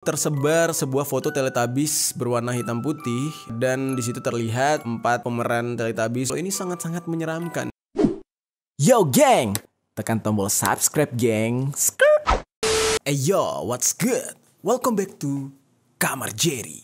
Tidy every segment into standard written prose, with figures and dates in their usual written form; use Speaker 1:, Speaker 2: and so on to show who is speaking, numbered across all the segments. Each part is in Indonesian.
Speaker 1: Tersebar sebuah foto Teletubbies berwarna hitam putih dan di situ terlihat 4 pemeran Teletubbies. Ini sangat-sangat menyeramkan. Yo geng, tekan tombol subscribe geng. Yo, what's good? Welcome back to Kamar Jerry.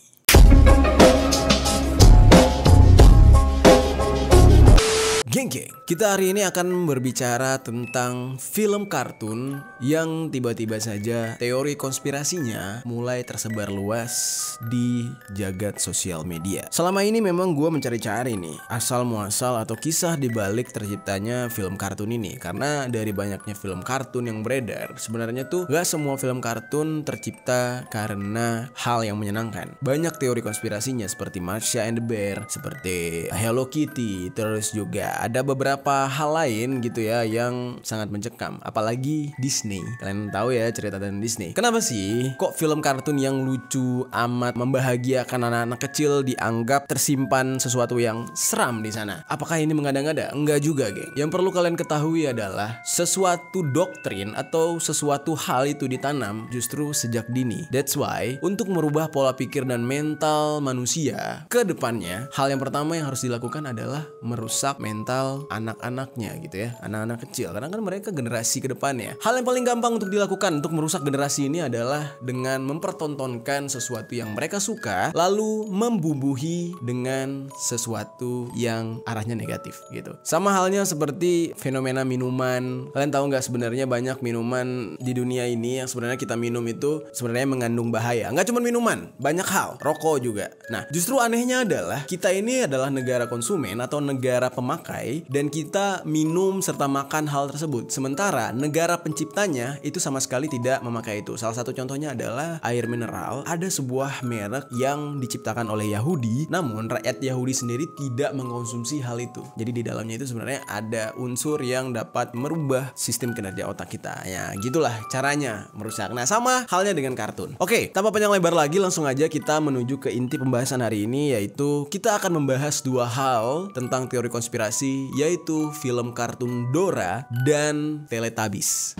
Speaker 1: Geng, kita hari ini akan berbicara tentang film kartun yang tiba-tiba saja teori konspirasinya mulai tersebar luas di jagat sosial media. Selama ini memang gue mencari-cari nih asal muasal atau kisah dibalik terciptanya film kartun ini. Karena dari banyaknya film kartun yang beredar, sebenarnya tuh gak semua film kartun tercipta karena hal yang menyenangkan. Banyak teori konspirasinya seperti Marsha and the Bear, seperti Hello Kitty, terus juga ada beberapa hal lain gitu ya yang sangat mencekam. Apalagi Disney. Kalian tahu ya cerita tentang Disney. Kenapa sih kok film kartun yang lucu amat membahagiakan anak-anak kecil dianggap tersimpan sesuatu yang seram di sana? Apakah ini mengada-ngada? Enggak juga, geng. Yang perlu kalian ketahui adalah sesuatu doktrin atau sesuatu hal itu ditanam justru sejak dini. That's why untuk merubah pola pikir dan mental manusia ke depannya, hal yang pertama yang harus dilakukan adalah merusak mental anak-anaknya gitu ya, anak-anak kecil, karena kan mereka generasi ke depannya. Hal yang paling gampang untuk dilakukan untuk merusak generasi ini adalah dengan mempertontonkan sesuatu yang mereka suka, lalu membubuhi dengan sesuatu yang arahnya negatif gitu. Sama halnya seperti fenomena minuman. Kalian tahu nggak sebenarnya banyak minuman di dunia ini yang sebenarnya kita minum itu sebenarnya mengandung bahaya. Nggak cuma minuman, banyak hal, rokok juga. Nah, justru anehnya adalah kita ini adalah negara konsumen atau negara pemakai dan kita minum serta makan hal tersebut. Sementara negara penciptanya itu sama sekali tidak memakai itu. Salah satu contohnya adalah air mineral. Ada sebuah merek yang diciptakan oleh Yahudi, namun rakyat Yahudi sendiri tidak mengkonsumsi hal itu. Jadi di dalamnya itu sebenarnya ada unsur yang dapat merubah sistem kinerja otak kita. Ya, gitulah caranya merusak. Nah, sama halnya dengan kartun. Oke, tanpa panjang lebar lagi, langsung aja kita menuju ke inti pembahasan hari ini, yaitu kita akan membahas dua hal tentang teori konspirasi, yaitu film kartun Dora dan Teletubbies.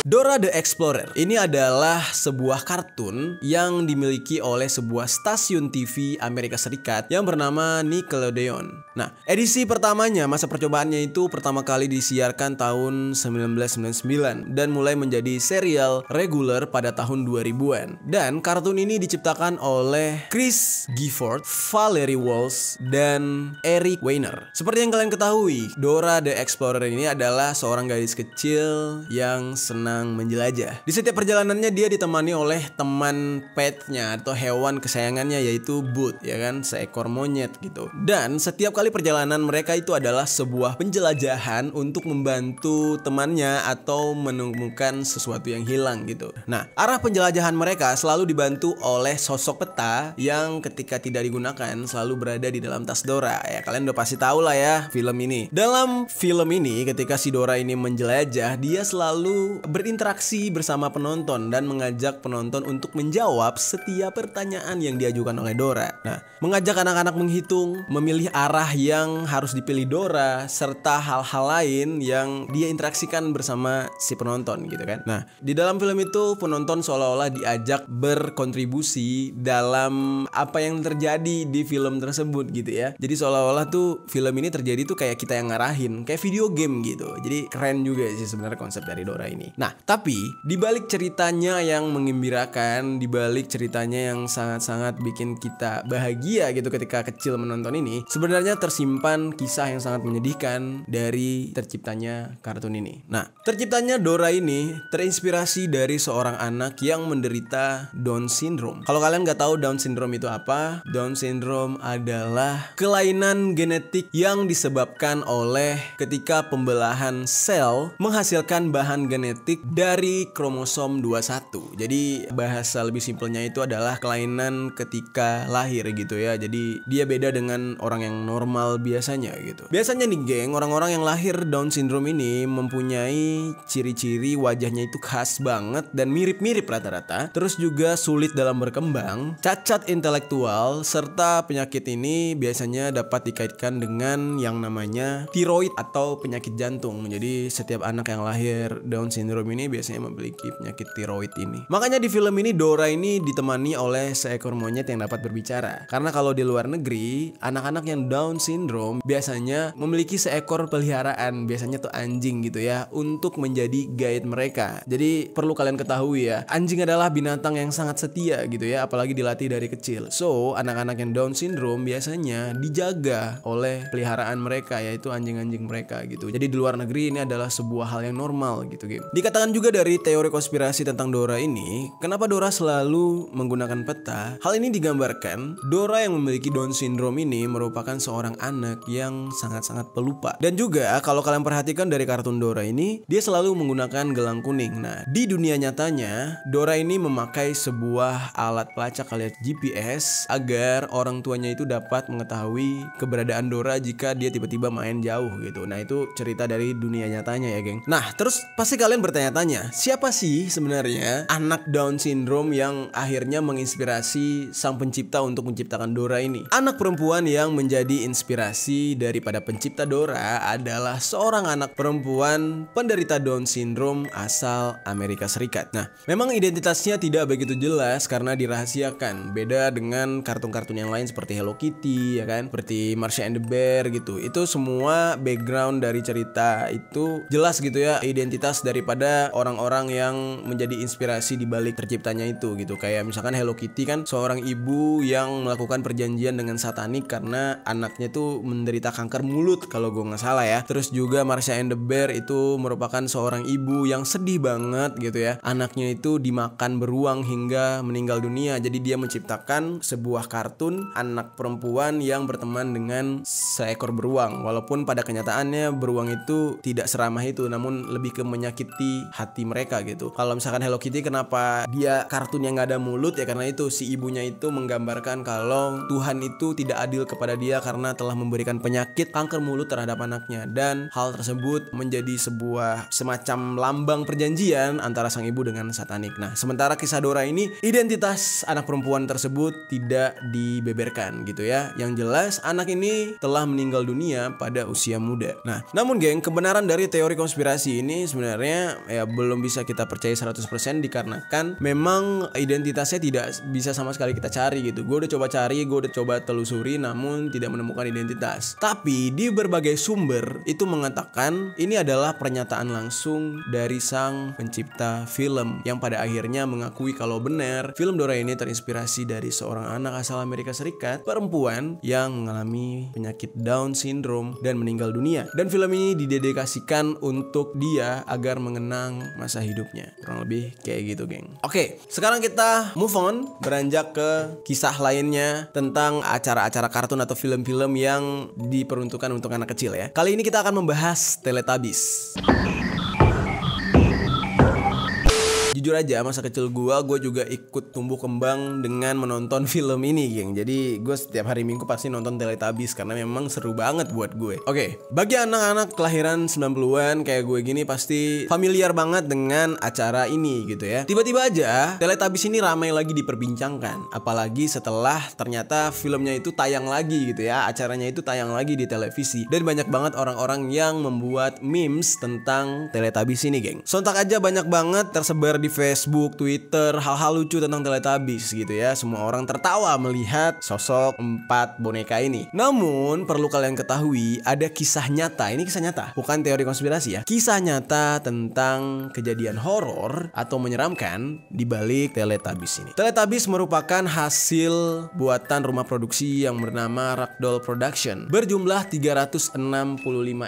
Speaker 1: Dora the Explorer ini adalah sebuah kartun yang dimiliki oleh sebuah stasiun TV Amerika Serikat yang bernama Nickelodeon. Nah, edisi pertamanya, masa percobaannya itu pertama kali disiarkan tahun 1999 dan mulai menjadi serial reguler pada tahun 2000-an. Dan kartun ini diciptakan oleh Chris Gifford, Valerie Walsh, dan Eric Weiner. Seperti yang kalian ketahui, Dora the Explorer ini adalah seorang gadis kecil yang senang menjelajah. Di setiap perjalanannya dia ditemani oleh teman petnya atau hewan kesayangannya, yaitu Bud, ya kan, seekor monyet gitu. Dan setiap kali perjalanan mereka itu adalah sebuah penjelajahan untuk membantu temannya atau menemukan sesuatu yang hilang gitu. Nah, arah penjelajahan mereka selalu dibantu oleh sosok peta yang ketika tidak digunakan selalu berada di dalam tas Dora. Ya, kalian udah pasti tahu lah ya film ini. Dalam film ini ketika si Dora ini menjelajah, dia selalu berinteraksi bersama penonton dan mengajak penonton untuk menjawab setiap pertanyaan yang diajukan oleh Dora. Nah, mengajak anak-anak menghitung, memilih arah yang harus dipilih Dora, serta hal-hal lain yang dia interaksikan bersama si penonton gitu kan. Nah, di dalam film itu penonton seolah-olah diajak berkontribusi dalam apa yang terjadi di film tersebut gitu ya. Jadi seolah-olah tuh film ini terjadi tuh kayak kita yang ngarahin, kayak video game gitu. Jadi keren juga sih sebenarnya konsep dari Dora ini. Nah, tapi di balik ceritanya yang menggembirakan, di balik ceritanya yang sangat-sangat bikin kita bahagia gitu ketika kecil menonton ini, sebenarnya tersimpan kisah yang sangat menyedihkan dari terciptanya kartun ini. Nah, terciptanya Dora ini terinspirasi dari seorang anak yang menderita Down syndrome. Kalau kalian nggak tahu Down syndrome itu apa, Down syndrome adalah kelainan genetik yang disebabkan oleh ketika pembelahan sel menghasilkan bahan genetik dari kromosom 21. Jadi bahasa lebih simpelnya itu adalah kelainan ketika lahir gitu ya. Jadi dia beda dengan orang yang normal biasanya gitu. Biasanya nih geng, orang-orang yang lahir Down syndrome ini mempunyai ciri-ciri wajahnya itu khas banget dan mirip-mirip rata-rata. Terus juga sulit dalam berkembang, cacat intelektual, serta penyakit ini biasanya dapat dikaitkan dengan yang namanya tiroid atau penyakit jantung. Jadi setiap anak yang lahir Down syndrome ini biasanya memiliki penyakit tiroid ini. Makanya di film ini Dora ini ditemani oleh seekor monyet yang dapat berbicara. Karena kalau di luar negeri, anak-anak yang Down syndrome biasanya memiliki seekor peliharaan, biasanya tuh anjing gitu ya, untuk menjadi guide mereka. Jadi perlu kalian ketahui ya, anjing adalah binatang yang sangat setia gitu ya, apalagi dilatih dari kecil. So, anak-anak yang Down syndrome biasanya dijaga oleh peliharaan mereka, yaitu anjing-anjing mereka gitu. Jadi di luar negeri ini adalah sebuah hal yang normal gitu, geng. Dikatakan juga dari teori konspirasi tentang Dora ini, kenapa Dora selalu menggunakan peta? Hal ini digambarkan Dora yang memiliki Down syndrome ini merupakan seorang anak yang sangat-sangat pelupa. Dan juga kalau kalian perhatikan dari kartun Dora ini, dia selalu menggunakan gelang kuning. Nah, di dunia nyatanya Dora ini memakai sebuah alat pelacak alias GPS agar orang tuanya itu dapat mengetahui keberadaan Dora jika dia tiba-tiba main jauh gitu. Nah, itu cerita dari dunia nyatanya ya, geng. Nah, terus pasti kalian bertanya-tanya, siapa sih sebenarnya anak Down syndrome yang akhirnya menginspirasi sang pencipta untuk menciptakan Dora ini? Anak perempuan yang menjadi inspirasi daripada pencipta Dora adalah seorang anak perempuan penderita Down syndrome asal Amerika Serikat. Nah, memang identitasnya tidak begitu jelas karena dirahasiakan. Beda dengan kartun-kartun yang lain seperti Hello Kitty ya kan, seperti Marsha and the Bear gitu. Itu semua background dari cerita itu jelas gitu ya, identitas daripada orang-orang yang menjadi inspirasi di balik terciptanya itu gitu. Kayak misalkan Hello Kitty kan seorang ibu yang melakukan perjanjian dengan satanik karena anaknya tuh menderita kanker mulut kalau gue nggak salah ya. Terus juga Marsha and the Bear itu merupakan seorang ibu yang sedih banget gitu ya, anaknya itu dimakan beruang hingga meninggal dunia. Jadi dia menciptakan sebuah kartun anak perempuan yang berteman dengan seekor beruang, walaupun pada kenyataannya beruang itu tidak seramah itu, namun lebih ke menyakiti hati mereka gitu. Kalau misalkan Hello Kitty, kenapa dia kartun yang gak ada mulut ya, karena itu si ibunya itu menggambarkan kalau Tuhan itu tidak adil kepada dia karena telah memberikan penyakit kanker mulut terhadap anaknya, dan hal tersebut menjadi sebuah semacam lambang perjanjian antara sang ibu dengan satanik. Nah, sementara kisah Dora ini identitas anak perempuan tersebut tidak dibeberkan gitu ya. Yang jelas anak ini telah meninggal dunia pada usia muda. Nah, namun geng, kebenaran dari teori konspirasi ini sebenarnya ya belum bisa kita percaya 100% dikarenakan memang identitasnya tidak bisa sama sekali kita cari gitu. Gue udah coba cari, gue udah coba telusuri, namun tidak menemukan identitas. Tapi di berbagai sumber itu mengatakan ini adalah pernyataan langsung dari sang pencipta film yang pada akhirnya mengakui kalau benar film Dora ini terinspirasi dari seorang anak asal Amerika Serikat, perempuan yang mengalami penyakit Down syndrome dan meninggal dunia. Dan film ini didedikasikan untuk dia agar mengenang masa hidupnya. Kurang lebih kayak gitu, geng. Oke, sekarang kita move on, beranjak ke kisah lainnya tentang acara-acara kartun atau film-film yang diperuntukkan untuk anak kecil ya. Kali ini kita akan membahas Teletubbies. Jujur aja, masa kecil gue juga ikut tumbuh kembang dengan menonton film ini, geng. Jadi gue setiap hari Minggu pasti nonton Teletubbies karena memang seru banget buat gue. Oke, bagi anak-anak kelahiran 90-an kayak gue gini pasti familiar banget dengan acara ini gitu ya. Tiba-tiba aja Teletubbies ini ramai lagi diperbincangkan, apalagi setelah ternyata filmnya itu tayang lagi gitu ya. Acaranya itu tayang lagi di televisi, dan banyak banget orang-orang yang membuat memes tentang Teletubbies ini, geng. Sontak aja banyak banget tersebar di Facebook, Twitter, hal-hal lucu tentang Teletubbies gitu ya. Semua orang tertawa melihat sosok 4 boneka ini. Namun perlu kalian ketahui, ada kisah nyata. Ini kisah nyata, bukan teori konspirasi ya. Kisah nyata tentang kejadian horor atau menyeramkan di balik Teletubbies ini. Teletubbies merupakan hasil buatan rumah produksi yang bernama Ragdoll Production, berjumlah 365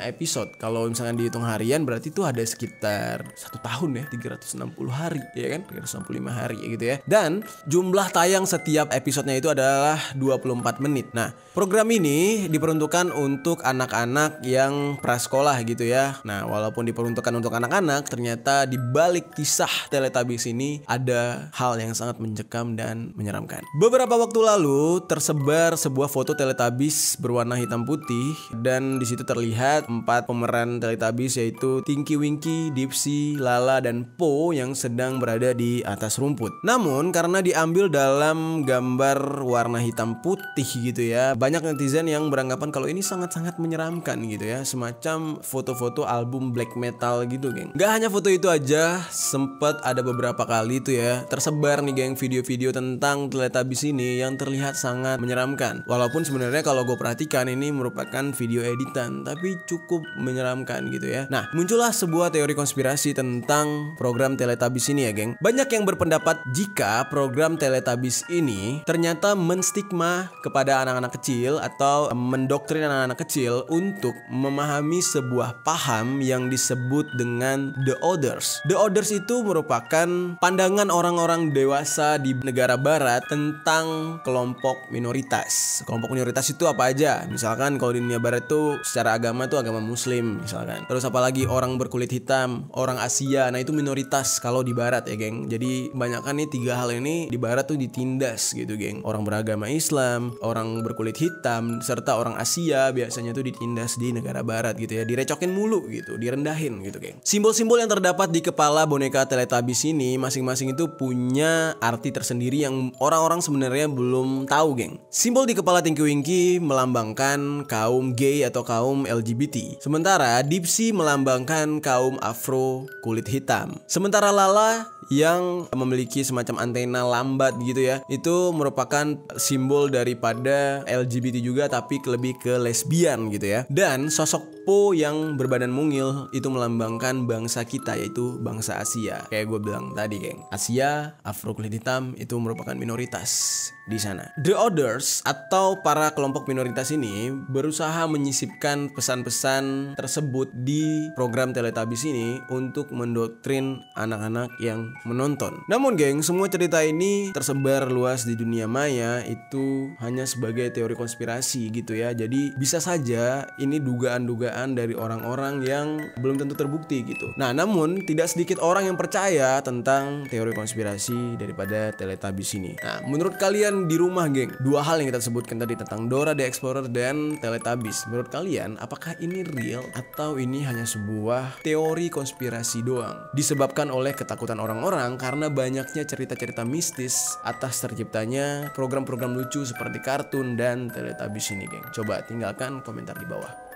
Speaker 1: episode. Kalau misalkan dihitung harian berarti itu ada sekitar 1 tahun ya, 360 hari ya kan, 365 hari gitu ya. Dan jumlah tayang setiap episodenya itu adalah 24 menit. Nah, program ini diperuntukkan untuk anak-anak yang prasekolah gitu ya. Nah, walaupun diperuntukkan untuk anak-anak, ternyata di balik kisah Teletubbies ini ada hal yang sangat mencekam dan menyeramkan. Beberapa waktu lalu tersebar sebuah foto Teletubbies berwarna hitam putih, dan di situ terlihat 4 pemeran Teletubbies yaitu Tinky Winky, Dipsy, Lala, dan Po yang sedang sedang berada di atas rumput. Namun karena diambil dalam gambar warna hitam putih gitu ya, banyak netizen yang beranggapan kalau ini sangat-sangat menyeramkan gitu ya, semacam foto-foto album black metal gitu, geng. Gak hanya foto itu aja, sempet ada beberapa kali tuh ya tersebar nih, geng, video-video tentang Teletubbies ini yang terlihat sangat menyeramkan. Walaupun sebenarnya kalau gue perhatikan ini merupakan video editan, tapi cukup menyeramkan gitu ya. Nah, muncullah sebuah teori konspirasi tentang program Teletubbies ini ya, geng. Banyak yang berpendapat jika program Teletubbies ini ternyata menstigma kepada anak-anak kecil atau mendoktrin anak-anak kecil untuk memahami sebuah paham yang disebut dengan The Others. The Others itu merupakan pandangan orang-orang dewasa di negara barat tentang kelompok minoritas. Kelompok minoritas itu apa aja? Misalkan kalau di dunia barat tuh secara agama tuh agama muslim misalkan. Terus apalagi orang berkulit hitam, orang Asia. Nah, itu minoritas kalau di barat ya, geng. Jadi kebanyakan nih 3 hal ini di barat tuh ditindas gitu, geng. Orang beragama Islam, orang berkulit hitam, serta orang Asia biasanya tuh ditindas di negara barat gitu ya. Direcokin mulu gitu, direndahin gitu, geng. Simbol-simbol yang terdapat di kepala boneka Teletubbies ini masing-masing itu punya arti tersendiri yang orang-orang sebenarnya belum tahu, geng. Simbol di kepala Tinky Winky melambangkan kaum gay atau kaum LGBT. Sementara Dipsy melambangkan kaum Afro kulit hitam. Sementara Lala yang memiliki semacam antena lambat gitu ya, itu merupakan simbol daripada LGBT juga, tapi lebih ke lesbian gitu ya. Dan sosok Po yang berbadan mungil itu melambangkan bangsa kita, yaitu bangsa Asia. Kayak gue bilang tadi, geng, Asia, Afro kulit hitam itu merupakan minoritas di sana. The Others atau para kelompok minoritas ini berusaha menyisipkan pesan-pesan tersebut di program Teletubbies ini untuk mendoktrin anak-anak yang menonton. Namun, geng, semua cerita ini tersebar luas di dunia maya itu hanya sebagai teori konspirasi gitu ya. Jadi bisa saja ini dugaan-dugaan dari orang-orang yang belum tentu terbukti gitu. Nah, namun tidak sedikit orang yang percaya tentang teori konspirasi daripada Teletubbies ini. Nah, menurut kalian di rumah, geng, 2 hal yang kita sebutkan tadi tentang Dora the Explorer dan Teletubbies, menurut kalian apakah ini real atau ini hanya sebuah teori konspirasi doang disebabkan oleh ketakutan orang-orang karena banyaknya cerita-cerita mistis atas terciptanya program-program lucu seperti kartun dan Teletubbies ini, geng? Coba tinggalkan komentar di bawah.